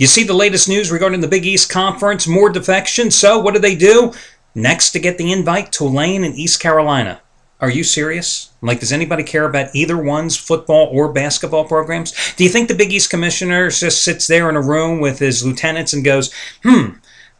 You see the latest news regarding the Big East Conference, more defections. So what do they do? Next to get the invite, Tulane and East Carolina. Are you serious? Like, does anybody care about either one's football or basketball programs? Do you think the Big East commissioner just sits there in a room with his lieutenants and goes,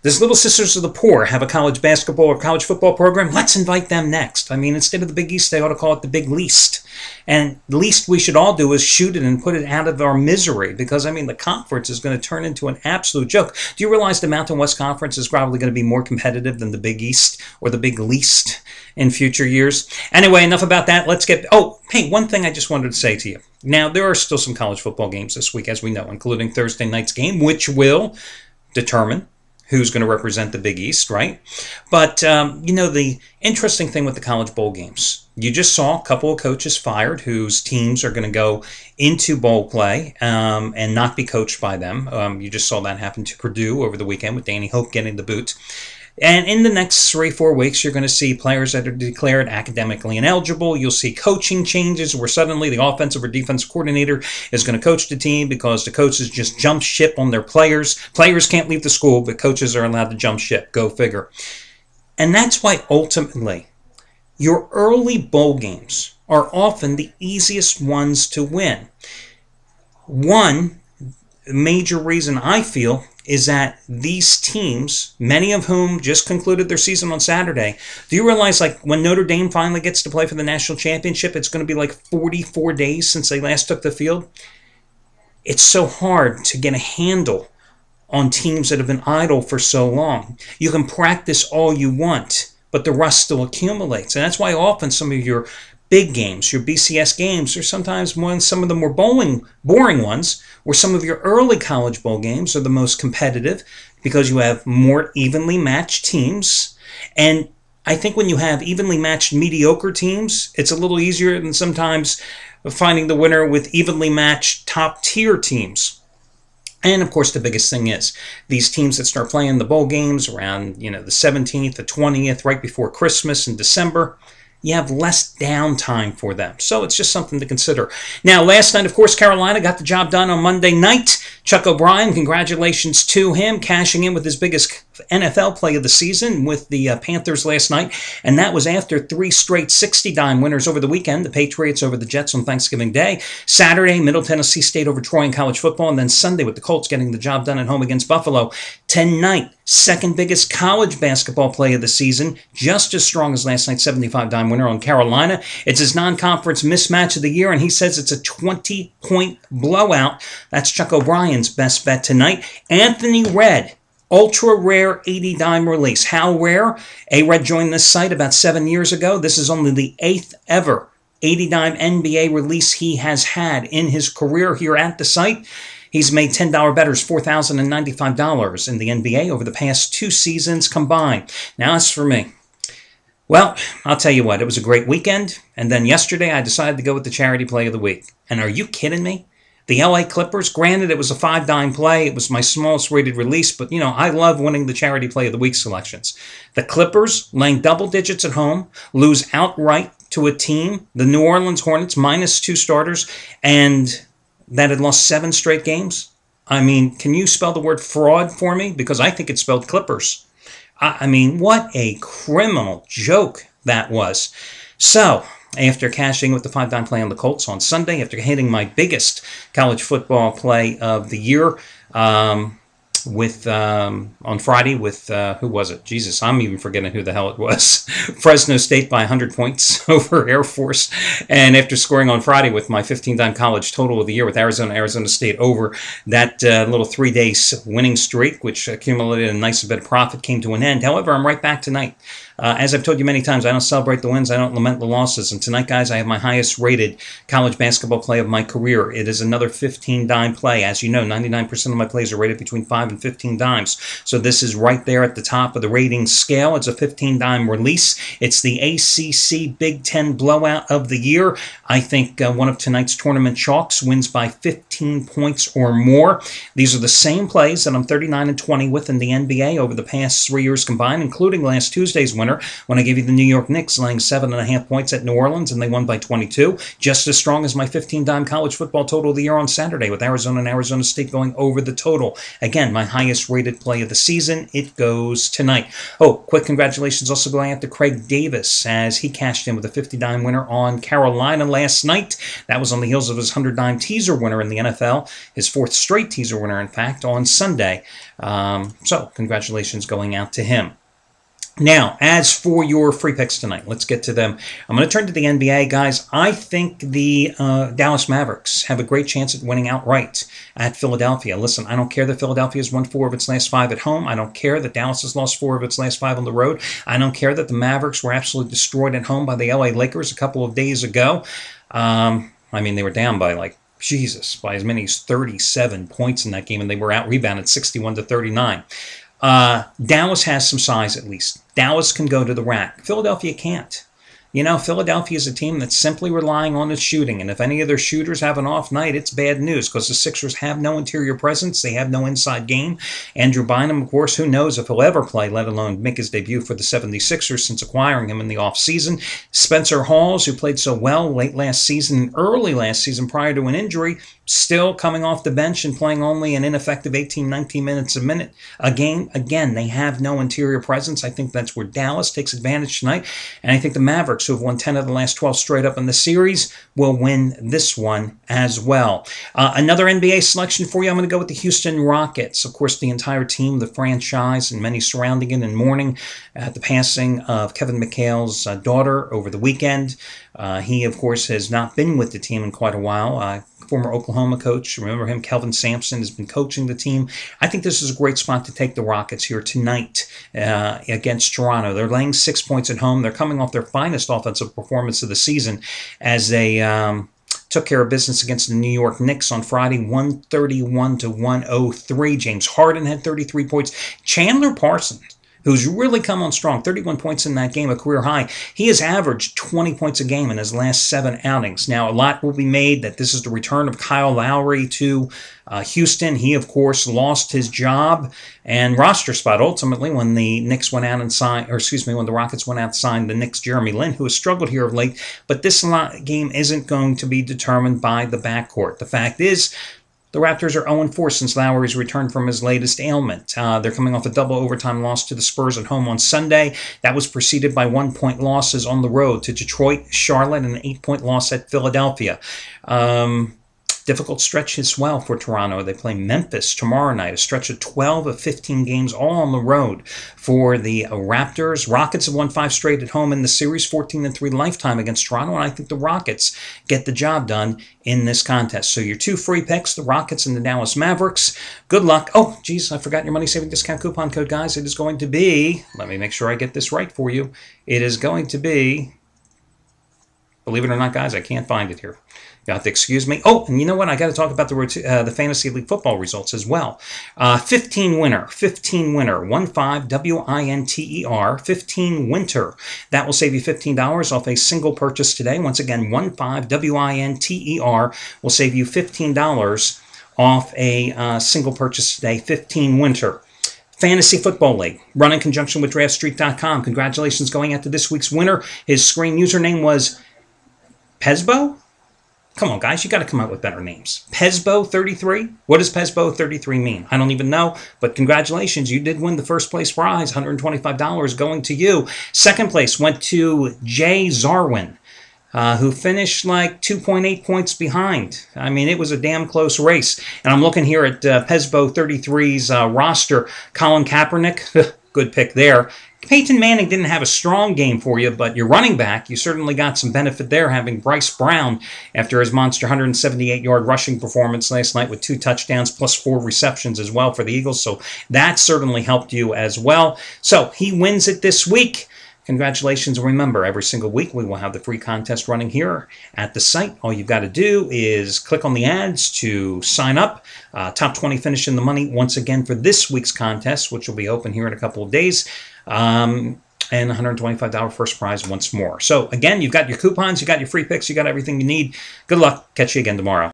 does Little Sisters of the Poor have a college basketball or college football program? Let's invite them next. I mean, instead of the Big East, they ought to call it the Big Least. And the least we should all do is shoot it and put it out of our misery because, I mean, the conference is going to turn into an absolute joke. Do you realize the Mountain West Conference is probably going to be more competitive than the Big East or the Big Least in future years? Anyway, enough about that. Let's get... Oh, hey, one thing I just wanted to say to you. Now, there are still some college football games this week, as we know, including Thursday night's game, which will determine who's going to represent the Big East, right? But, you know, the interesting thing with the college bowl games, you just saw a couple of coaches fired whose teams are going to go into bowl play and not be coached by them. You just saw that happen to Purdue over the weekend with Danny Hope getting the boot. And in the next 3-4 weeks, you're going to see players that are declared academically ineligible. You'll see coaching changes where suddenly the offensive or defensive coordinator is going to coach the team because the coaches just jump ship on their players. Players can't leave the school, but coaches are allowed to jump ship. Go figure. And that's why ultimately your early bowl games are often the easiest ones to win. One major reason I feel is that these teams, many of whom just concluded their season on Saturday, do you realize, like, when Notre Dame finally gets to play for the national championship, it's going to be like 44 days since they last took the field? It's so hard to get a handle on teams that have been idle for so long. You can practice all you want, but the rust still accumulates. And that's why often some of your big games, your BCS games, or sometimes some of the more boring ones, where some of your early college bowl games are the most competitive because you have more evenly matched teams. And I think when you have evenly matched mediocre teams, it's a little easier than sometimes finding the winner with evenly matched top-tier teams. And, of course, the biggest thing is these teams that start playing the bowl games around, the 17th, the 20th, right before Christmas in December, you have less downtime for them. So it's just something to consider. Now, last night, of course, Carolina got the job done on Monday night. Chuck O'Brien, congratulations to him, cashing in with his biggest NFL play of the season with the Panthers last night. And that was after 3 straight 60-dime winners over the weekend. The Patriots over the Jets on Thanksgiving Day. Saturday, Middle Tennessee State over Troy in college football. And then Sunday with the Colts getting the job done at home against Buffalo. Tonight, second biggest college basketball play of the season. Just as strong as last night's 75-dime winner on Carolina. It's his non-conference mismatch of the year, and he says it's a 20-point blowout. That's Chuck O'Brien's best bet tonight. Anthony Red, ultra rare 80-dime release. How rare? A-Red joined this site about 7 years ago. This is only the 8th ever 80-dime NBA release he has had in his career here at the site. He's made $10 bettors $4,095 in the NBA over the past 2 seasons combined. Now, as for me, well, I'll tell you what, it was a great weekend, and then yesterday I decided to go with the charity play of the week. And are you kidding me? The LA Clippers, granted it was a 5-dime play, it was my smallest rated release, but I love winning the charity play of the week selections. The Clippers, laying double digits at home, lose outright to a team, the New Orleans Hornets, minus 2 starters, and that had lost 7 straight games. I mean, can you spell the word fraud for me? Because I think it's spelled Clippers. I mean, what a criminal joke that was. So, after cashing with the 5-dime play on the Colts on Sunday, after hitting my biggest college football play of the year on Friday with, who was it? Jesus, I'm even forgetting who the hell it was. Fresno State by 100 points over Air Force. And after scoring on Friday with my 15-dime college total of the year with Arizona State over, that little 3-day winning streak, which accumulated a nice bit of profit, came to an end. However, I'm right back tonight. As I've told you many times, I don't celebrate the wins, I don't lament the losses. And tonight, guys, I have my highest rated college basketball play of my career. It is another 15-dime play. As you know, 99% of my plays are rated between $5 and 15 dimes. So this is right there at the top of the rating scale. It's a 15-dime release. It's the ACC Big Ten blowout of the year. I think one of tonight's tournament chalks wins by 15 points or more. These are the same plays that I'm 39-20 with in the NBA over the past 3 years combined, including last Tuesday's winner when I gave you the New York Knicks laying 7.5 points at New Orleans, and they won by 22. Just as strong as my 15-dime college football total of the year on Saturday, with Arizona and Arizona State going over the total. Again, my highest rated play of the season. It goes tonight. Oh, quick congratulations also going out to Craig Davis as he cashed in with a 50-dime winner on Carolina last night. That was on the heels of his 100-dime teaser winner in the NFL, his fourth straight teaser winner, in fact, on Sunday. So congratulations going out to him. Now, as for your free picks tonight, let's get to them. I'm going to turn to the NBA, guys. I think the Dallas Mavericks have a great chance at winning outright at Philadelphia. Listen, I don't care that Philadelphia has won 4 of its last 5 at home. I don't care that Dallas has lost 4 of its last 5 on the road. I don't care that the Mavericks were absolutely destroyed at home by the LA Lakers a couple of days ago. I mean, they were down by by as many as 37 points in that game, and they were out-rebounded 61-39. Dallas has some size, at least. Dallas can go to the rack. Philadelphia can't. You know, Philadelphia is a team that's simply relying on its shooting, and if any of their shooters have an off night, it's bad news because the Sixers have no interior presence. They have no inside game. Andrew Bynum, of course, who knows if he'll ever play, let alone make his debut for the 76ers since acquiring him in the offseason. Spencer Hawes, who played so well late last season, early last season prior to an injury, still coming off the bench and playing only an ineffective 18, 19 minutes a game. Again, they have no interior presence. I think that's where Dallas takes advantage tonight. And I think the Mavericks, who have won 10 of the last 12 straight up in the series, will win this one as well. Another NBA selection for you, I'm going to go with the Houston Rockets. Of course, the entire team, the franchise, and many surrounding it in mourning at the passing of Kevin McHale's daughter over the weekend. He, of course, has not been with the team in quite a while. Former Oklahoma coach, remember him, Kelvin Sampson, has been coaching the team. I think this is a great spot to take the Rockets here tonight against Toronto. They're laying 6 points at home. They're coming off their finest offensive performance of the season as they took care of business against the New York Knicks on Friday, 131-103. James Harden had 33 points. Chandler Parsons, who's really come on strong, 31 points in that game, a career high. He has averaged 20 points a game in his last 7 outings. Now, a lot will be made that this is the return of Kyle Lowry to Houston. He, of course, lost his job and roster spot ultimately when the Knicks went out and signed, when the Rockets went out and signed the Knicks' Jeremy Lin, who has struggled here of late. But this game isn't going to be determined by the backcourt. The fact is, the Raptors are 0-4 since Lowry's returned from his latest ailment. They're coming off a double overtime loss to the Spurs at home on Sunday. That was preceded by 1-point losses on the road to Detroit, Charlotte, and an 8-point loss at Philadelphia. Difficult stretch as well for Toronto. They play Memphis tomorrow night, a stretch of 12 of 15 games all on the road for the Raptors. Rockets have won 5 straight at home in the series, 14-3 lifetime against Toronto, and I think the Rockets get the job done in this contest. So your 2 free picks, the Rockets and the Dallas Mavericks. Good luck. Oh, geez, I forgot your money-saving discount coupon code, guys. It is going to be, let me make sure I get this right for you. It is going to be, believe it or not, guys, I can't find it here. You have to excuse me. Oh, and you know what? I got to talk about the Fantasy League football results as well. 15 winner, 15 W-I-N-T-E-R, 15 winter. That will save you $15 off a single purchase today. Once again, 15 W-I-N-T-E-R will save you $15 off a single purchase today. 15 winter. Fantasy Football League, run in conjunction with DraftStreet.com. Congratulations going out to this week's winner. His screen username was Pesbo. Come on, guys, you got to come up with better names. Pesbo33? What does Pesbo33 mean? I don't even know, but congratulations. You did win the first place prize, $125 going to you. Second place went to Jay Zarwin, who finished like 2.8 points behind. I mean, it was a damn close race. And I'm looking here at Pesbo33's roster. Colin Kaepernick, good pick there. Peyton Manning didn't have a strong game for you, but your running back, you certainly got some benefit there, having Bryce Brown after his monster 178-yard rushing performance last night with 2 touchdowns plus 4 receptions as well for the Eagles. So that certainly helped you as well. So he wins it this week. congratulations. Remember, every single week we will have the free contest running here at the site. All you've got to do is click on the ads to sign up. Top 20 finish in the money once again for this week's contest, which will be open here in a couple of days. And $125 first prize once more. So again, you've got your coupons, you got your free picks, you got everything you need. Good luck. Catch you again tomorrow.